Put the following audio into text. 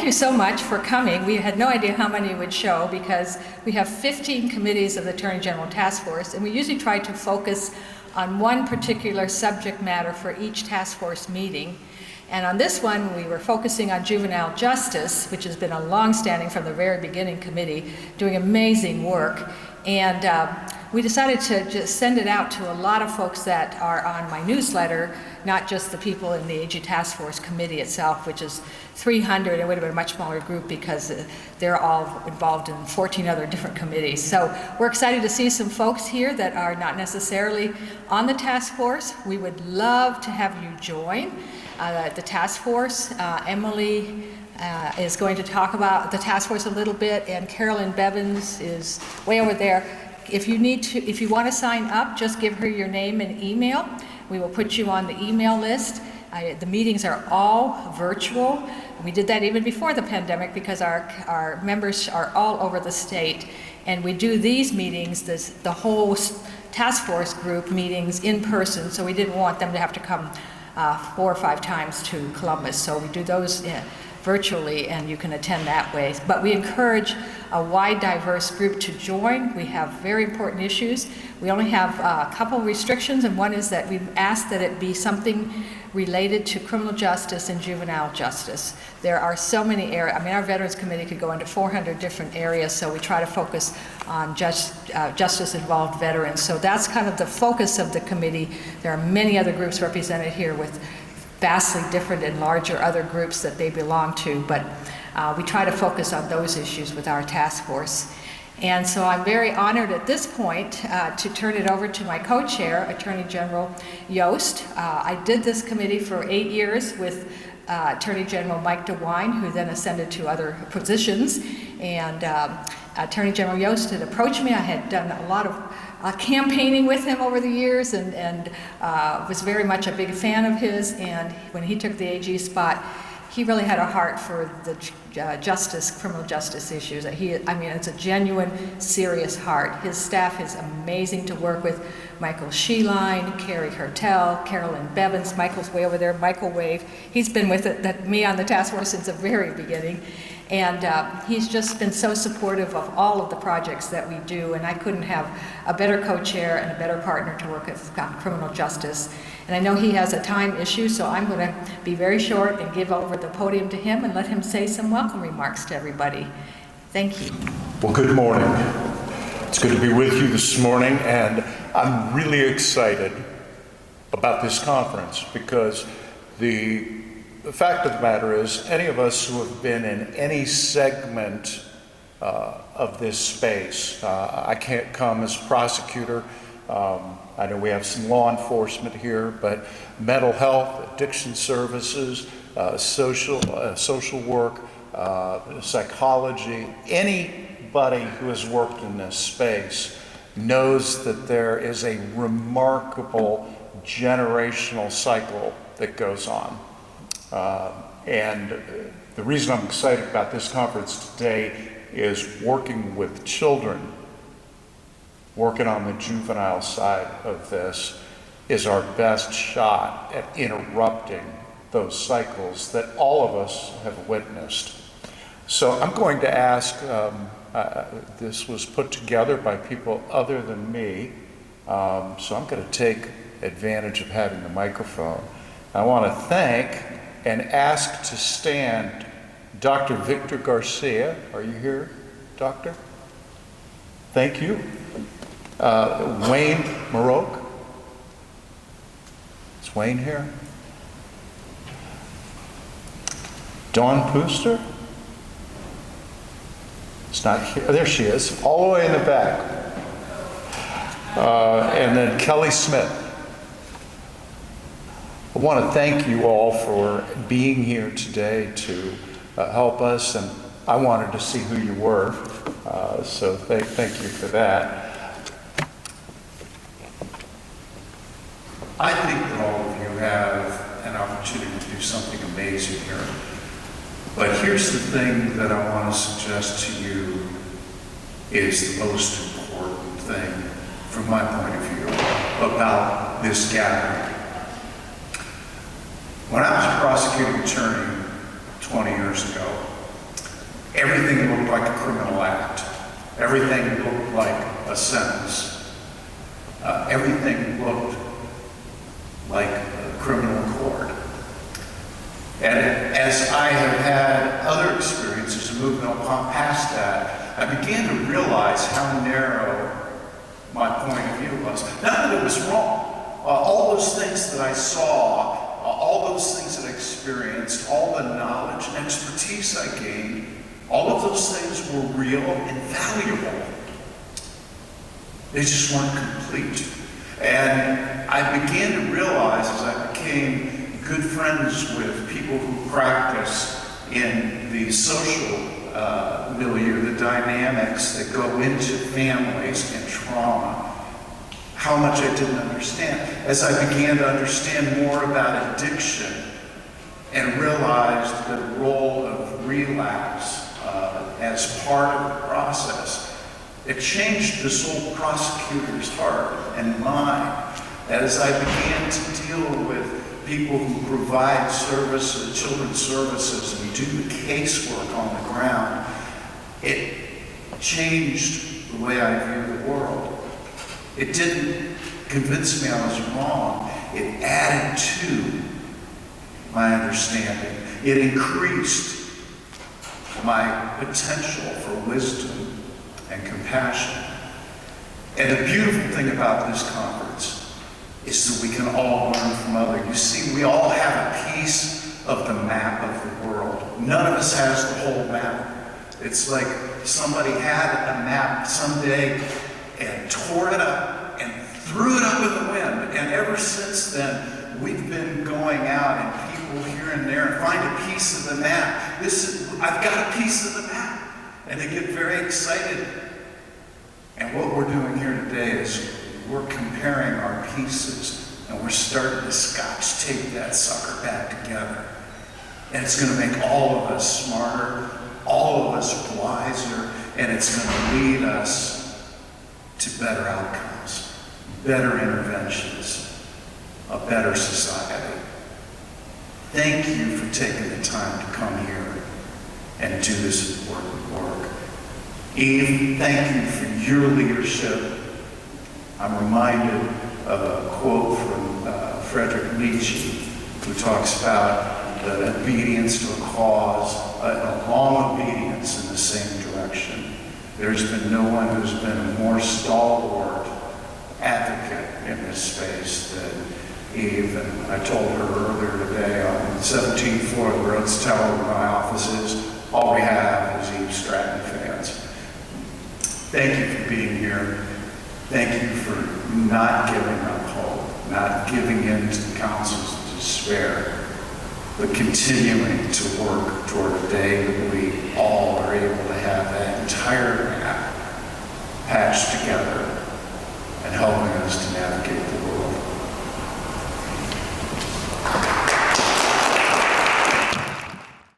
you so much for coming. We had no idea how many would show because we have 15 committees of the Attorney General Task Force, and we usually try to focus on one particular subject matter for each task force meeting. And on this one, we were focusing on juvenile justice, which has been a long-standing from the very beginning committee, doing amazing work. And we decided to just send it out to a lot of folks that are on my newsletter, not just the people in the AG Task Force committee itself, which is 300. It would have been a much smaller group because they're all involved in 14 other different committees. So we're excited to see some folks here that are not necessarily on the task force. We would love to have you join the task force. Emily is going to talk about the task force a little bit, and Carolyn Bevins is way over there. If you want to sign up, just give her your name and email. We will put you on the email list. The meetings are all virtual. We did that even before the pandemic because our members are all over the state, and we do these meetings, the whole task force group meetings in person, so we didn't want them to have to come 4 or 5 times to Columbus. So we do those virtually, and you can attend that way. But we encourage a wide, diverse group to join. We have very important issues. We only have a couple restrictions, and one is that we've asked that it be something related to criminal justice and juvenile justice. There are so many areas. I mean, our Veterans Committee could go into 400 different areas, so we try to focus on justice-involved veterans. So that's kind of the focus of the committee. There are many other groups represented here with vastly different and larger other groups that they belong to, but we try to focus on those issues with our task force. And so I'm very honored at this point to turn it over to my co-chair, Attorney General Yost. I did this committee for 8 years with Attorney General Mike DeWine, who then ascended to other positions. And Attorney General Yost had approached me. I had done a lot of campaigning with him over the years, and was very much a big fan of his. And when he took the AG spot, he really had a heart for the criminal justice issues. I mean, it's a genuine, serious heart. His staff is amazing to work with. Michael Sheline, Carrie Hertel, Carolyn Bevins, Michael's way over there, Michael Wave. He's been with me on the task force since the very beginning. And he's just been so supportive of all of the projects that we do, and I couldn't have a better co-chair and a better partner to work with on criminal justice. And I know he has a time issue, so I'm going to be very short and give over the podium to him and let him say some welcome remarks to everybody. Thank you. Well, good morning. It's good to be with you this morning, and I'm really excited about this conference because the fact of the matter is, any of us who have been in any segment of this space, I can't come as prosecutor. I know we have some law enforcement here, but mental health, addiction services, social work, psychology, anybody who has worked in this space knows that there is a remarkable generational cycle that goes on. And the reason I'm excited about this conference today is working with children, working on the juvenile side of this is our best shot at interrupting those cycles that all of us have witnessed. So I'm going to ask, this was put together by people other than me, so I'm going to take advantage of having the microphone. I want to thank and ask to stand Dr. Victor Garcia. Are you here, Doctor? Thank you. Wayne Maroque. Is Wayne here? Dawn Pooster? It's not here. There she is, all the way in the back. And then Kelly Smith. I want to thank you all for being here today to help us, and I wanted to see who you were, so thank you for that. I think that all of you have an opportunity to do something amazing here, but here's the thing that I want to suggest to you is the most important thing from my point of view about this gathering. When I was a prosecuting attorney 20 years ago, everything looked like a criminal act. Everything looked like a sentence. Everything looked like a criminal court. And as I have had other experiences and moved on past that, I began to realize how narrow my point of view was. Not that it was wrong. All those things that I saw, all those things that I experienced, all the knowledge and expertise I gained, all of those things were real and valuable. They just weren't complete. And I began to realize as I became good friends with people who practice in the social milieu, the dynamics that go into families and trauma, how much I didn't understand. As I began to understand more about addiction and realized the role of relapse as part of the process, it changed this old prosecutor's heart and mind. As I began to deal with people who provide services, children's services, and do the casework on the ground, it changed the way I view the world. It didn't convince me I was wrong. It added to my understanding. It increased my potential for wisdom and compassion. And the beautiful thing about this conference is that we can all learn from others. You see, we all have a piece of the map of the world. None of us has the whole map. It's like somebody had a map someday and tore it up and threw it up in the wind. And ever since then, we've been going out and people here and there and find a piece of the map. I've got a piece of the map. And they get very excited. And what we're doing here today is we're comparing our pieces and we're starting to scotch tape that sucker back together. And it's going to make all of us smarter, all of us wiser, and it's going to lead us to better outcomes, better interventions, a better society. Thank you for taking the time to come here and do this important work. Eve, thank you for your leadership. I'm reminded of a quote from Friedrich Nietzsche, who talks about the obedience to a cause, a long obedience in the same direction. There's been no one who's been a more stalwart advocate in this space than Eve. And I told her earlier today on the 17th floor of the Rhodes Tower where my office is, all we have is Eve Stratton fans. Thank you for being here. Thank you for not giving up hope, not giving in to the council's despair, but continuing to work toward a day that we all are able to have that entire map patched together